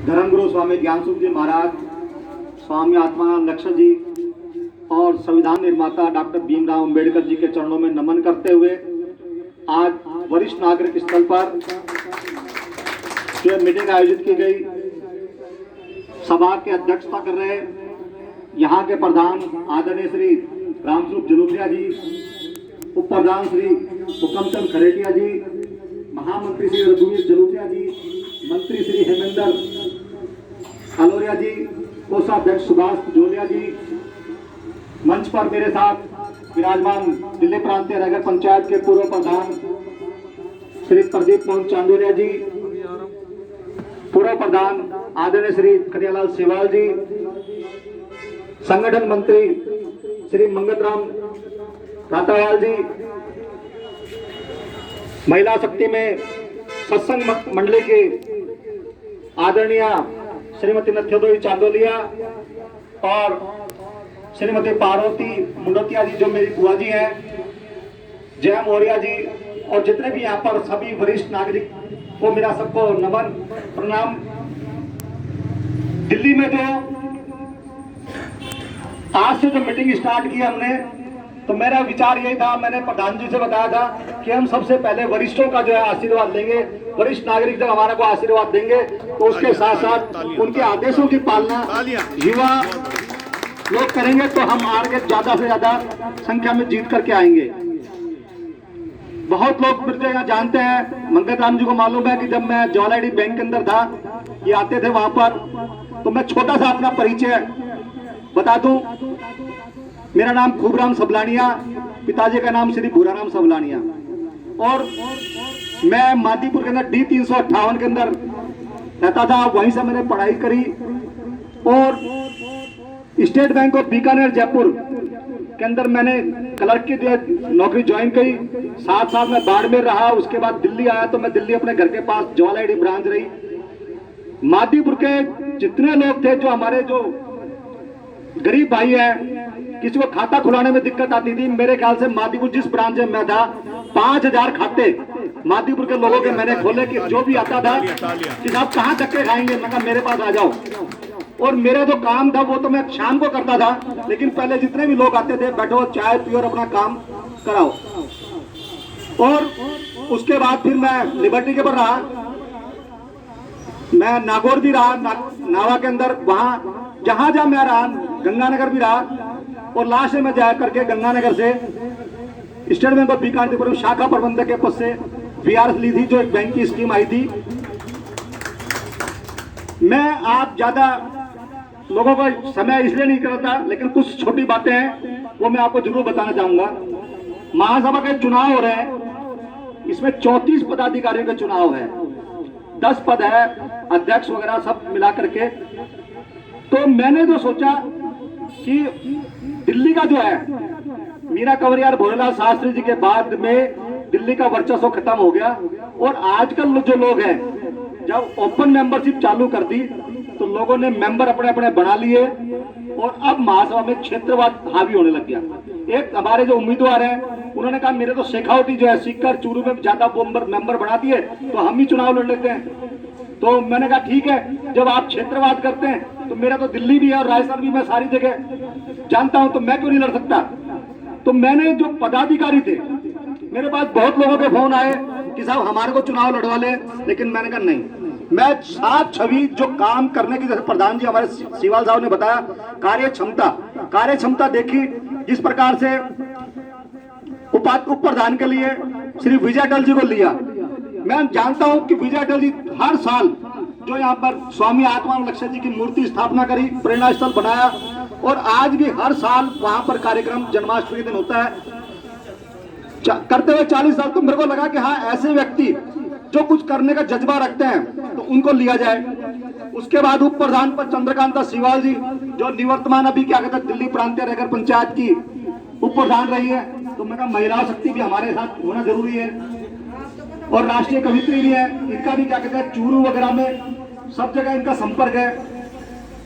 धर्मगुरु स्वामी ज्ञानसुख जी महाराज, स्वामी आत्मानंद लक्ष्य जी और संविधान निर्माता डॉक्टर भीमराव अंबेडकर जी के चरणों में नमन करते हुए आज वरिष्ठ नागरिक स्थल पर जो मीटिंग आयोजित की गई, सभा की अध्यक्षता कर रहे यहाँ के प्रधान आदरणीय श्री रामस्वरूप जलोत्रिया जी, उप प्रधान श्री हुकमचंद खरेटिया जी, महामंत्री श्री रघुवीर जलोत्रिया जी, मंत्री श्री हेमेंद्र अलोरिया जी, कोषाध्यक्ष सुभाष जोलिया जी, मंच पर मेरे साथ विराजमान दिल्ली प्रांतीय नगर पंचायत के पूर्व प्रधान श्री प्रदीप मोहन चांदोलिया जी, पूर्व प्रधान आदरणीय श्री कन्हैयालाल सेवाल जी, संगठन मंत्री श्री मंगतराम रातावाल जी, महिला शक्ति में सत्संग मंडली की आदरणीय श्रीमती नथ्योदोई चांदोलिया और श्रीमती पार्वती मुंडोतिया जी जो मेरी बुआ जी हैं, जय मौर्या जी और जितने भी यहाँ पर सभी वरिष्ठ नागरिक को मेरा सबको नमन प्रणाम। दिल्ली में जो आज से जो मीटिंग स्टार्ट की हमने, तो मेरा विचार यही था, मैंने प्रधान जी से बताया था कि हम सबसे पहले वरिष्ठों का जो है आशीर्वाद लेंगे। वरिष्ठ नागरिक जब हमारा को आशीर्वाद देंगे तो उसके साथ साथ उनके आदेशों की पालना युवा लोग करेंगे, तो हम आगे ज्यादा से ज्यादा संख्या में जीत करके आएंगे। बहुत लोग मुझे यहाँ जानते हैं, मंगतराम जी को मालूम है कि जब मैं जवाहरलाल बैंक के अंदर था, ये आते थे वहां पर, तो मैं छोटा सा अपना परिचय बता दूं। मेरा नाम खूबराम सबलानिया, पिताजी का नाम श्री भूराराम सबलानिया, और मैं मादीपुर के अंदर D358 के अंदर रहता था। वहीं से मैंने पढ़ाई करी और state bank of Bikaner Jaipur के अंदर मैंने क्लर्क की नौकरी ज्वाइन की। 7 साल में बाड़मेर रहा, उसके बाद दिल्ली आया, तो मैं दिल्ली अपने घर के पास जवाहरलाल ब्रांच रही। मादीपुर के जितने लोग थे, जो हमारे जो गरीब भाई है, किसी को खाता खुलाने में दिक्कत आती थी, मेरे ख्याल से मादीपुर जिस ब्रांच में मैं था 5000 खाते मादीपुर के लोगों के मैंने खोले कि जो भी आता था कि साहब कहाँ धक्के खाएंगे, मैं कहा मेरे पास आ जाओ। और मेरा जो काम था वो तो मैं शाम को करता था, लेकिन पहले जितने भी लोग आते थे, बैठो चाय पियो और अपना काम कराओ। और उसके बाद फिर मैं लिबर्टी के पर रहा, मैं नागौर भी रहा, नावा के अंदर, वहां जहां जहां मैं रहा, गंगानगर भी रहा, और लास्ट में जा करके गंगानगर से स्टेट बैंक ऑफ बीकानेर शाखा प्रबंधक के पद से VRS ली थी, जो एक बैंक की स्कीम आई थी। मैं आप ज्यादा लोगों का समय इसलिए नहीं करता, लेकिन कुछ छोटी बातें हैं वो मैं आपको जरूर बताना चाहूंगा। महासभा के चुनाव हो रहे हैं, इसमें 34 पदाधिकारियों के चुनाव है, 10 पद है, अध्यक्ष वगैरह सब मिला करके। तो मैंने जो सोचा कि दिल्ली का जो है, मीरा कंवरियार भोलेलाल शास्त्री जी के बाद में दिल्ली का वर्चस्व खत्म हो गया, और आजकल जो लोग हैं, जब ओपन मेंबरशिप चालू कर दी तो लोगों ने मेंबर अपने अपने बना लिए, और अब महासभा में क्षेत्रवाद हावी होने लग गया। एक हमारे जो उम्मीदवार हैं, उन्होंने कहा मेरे तो शेखावटी जो है सीकर चूरू में ज्यादा मेंबर बना दिए, तो हम ही चुनाव लड़ लेते हैं। तो मैंने कहा ठीक है, जब आप क्षेत्रवाद करते हैं तो मेरा तो दिल्ली भी है और राजस्थान भी, मैं सारी जगह जानता हूं, तो मैं क्यों नहीं लड़ सकता। तो मैंने जो पदाधिकारी थे, मेरे पास बहुत लोगों के फोन आए कि साहब हमारे को चुनाव लड़वा ले, लेकिन मैंने कहा नहीं, मैं 7 छवि जो काम करने की, जैसे प्रधान जी हमारे सीवाल साहब ने बताया, कार्य क्षमता देखी। जिस प्रकार से उप प्रधान के लिए श्री विजय अटल जी को लिया, मैं जानता हूं कि विजय अटल जी हर साल जो यहाँ पर स्वामी आत्मानंद लक्ष्य जी की मूर्ति स्थापना करी, प्रेरणा स्थल बनाया, और आज भी हर साल वहां पर कार्यक्रम जन्माष्टमी के दिन होता है, करते हुए 40 साल। तो मेरे को लगा कि हाँ, ऐसे व्यक्ति जो कुछ करने का जज्बा रखते हैं तो उनको लिया जाए। उसके बाद उप प्रधान पर चंद्रकांता सीवाल जी, जो निवर्तमान अभी क्या कहते हैं दिल्ली प्रांतीय नगर पंचायत की उप प्रधान रही है, तो मैं कहा महिला शक्ति भी हमारे साथ होना जरूरी है, और राष्ट्रीय कवित्री भी है, इनका भी क्या कहते हैं चूरू वगैरह में सब जगह इनका संपर्क है।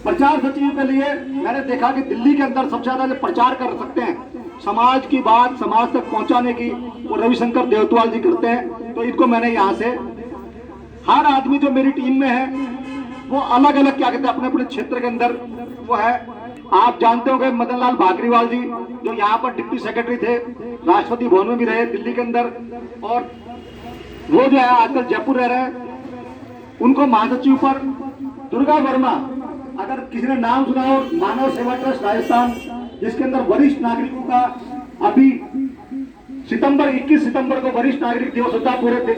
प्रचार सचिव के लिए मैंने देखा कि दिल्ली के अंदर सबसे ज्यादा जो प्रचार कर सकते हैं, समाज की बात समाज तक पहुंचाने की, वो रविशंकर देवतवाल जी करते हैं। तो इनको मैंने यहाँ से हर आदमी जो मेरी टीम में है वो अलग अलग क्या कहते हैं अपने अपने क्षेत्र के अंदर वो है। आप जानते होंगे मदन लाल भागरीवाल जी जो यहाँ पर डिप्टी सेक्रेटरी थे, राष्ट्रपति भवन में भी रहे दिल्ली के अंदर, और वो जो है आजकल जयपुर रह रहे हैं। उनको महासचिव पर दुर्गा वर्मा, अगर किसी ने नाम सुना हो, मानव सेवा ट्रस्ट राजस्थान, जिसके अंदर वरिष्ठ नागरिकों का अभी 21 सितंबर को वरिष्ठ नागरिक दिवस होता है, पूरे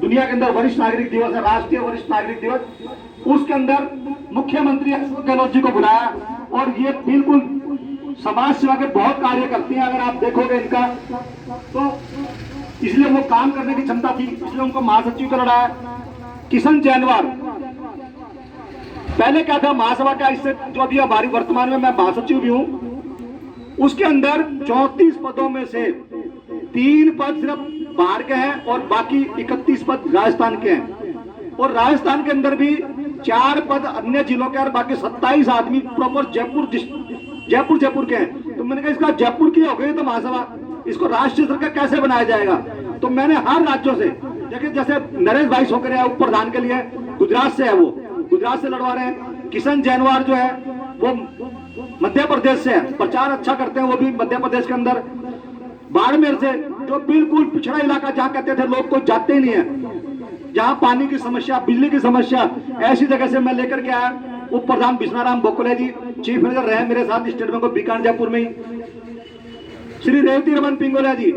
दुनिया के अंदर वरिष्ठ नागरिक दिवस है, राष्ट्रीय वरिष्ठ नागरिक दिवस। उसके अंदर मुख्यमंत्री अशोक गहलोत जी को बुलाया, और ये बिल्कुल समाज सेवा के बहुत कार्य करती हैं। अगर आप देखोगे इनका तो इसलिए वो काम करने की क्षमता थी, इसलिए उनको महासचिव कर रहा है। किशन जैनवार पहले क्या था महासभा का, इससे जो अभी हमारी वर्तमान में मैं महासचिव भी हूं, उसके अंदर 34 पदों में से 3 पद सिर्फ बाहर के हैं और बाकी 31 पद राजस्थान के हैं। और राजस्थान के अंदर भी 4 पद अन्य जिलों के और बाकी 27 आदमी प्रॉपर जयपुर के हैं। तो मैंने कहा इसका जयपुर की हो गई तो महासभा, इसको राष्ट्रीय स्तर का कैसे बनाया जाएगा। तो मैंने हर राज्यों से देखिए, जैसे नरेश भाई सोकरे है उप प्रधान के लिए, गुजरात से है, वो गुजरात से लड़वा रहे हैं। किशन जैनवार जो है वो मध्य प्रदेश से है, प्रचार अच्छा करते हैं, वो भी मध्य प्रदेश के अंदर। बाड़मेर से जो बिल्कुल पिछड़ा इलाका, जहाँ कहते थे लोग को जाते ही नहीं है, जहाँ पानी की समस्या, बिजली की समस्या, ऐसी जगह से मैं लेकर के आया। उप प्रधान बिश्नाराम बोकुले जी चीफ मिनिस्टर रहे मेरे साथ state bank of Bikaner Jaipur में ही। श्री रेवती रमन पिंगोलिया जी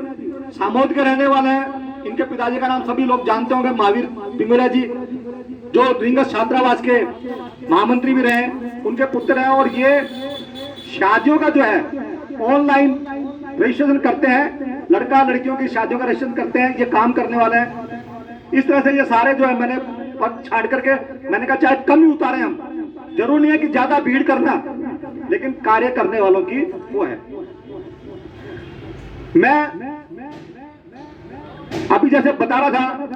सामोद के रहने वाले हैं, इनके पिताजी का नाम सभी लोग जानते होंगे, महावीर पिंगोलिया जी, जो रिंगस छात्रावास के महामंत्री भी रहे, उनके पुत्र हैं। और ये शादियों का जो है ऑनलाइन रजिस्ट्रेशन करते हैं, लड़का लड़कियों की शादियों का रजिस्ट्रेशन करते हैं, ये काम करने वाले हैं। इस तरह से ये सारे जो है मैंने पद छाड़ करके, मैंने कहा चाहे कम ही उतारे हम, जरूर नहीं है कि ज्यादा भीड़ करना, लेकिन कार्य करने वालों की वो है। मैं अभी जैसे बता रहा था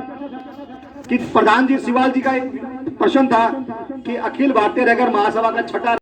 कि प्रधान जी शिवाल जी का एक प्रश्न था कि अखिल भारतीय नगर महासभा का छठा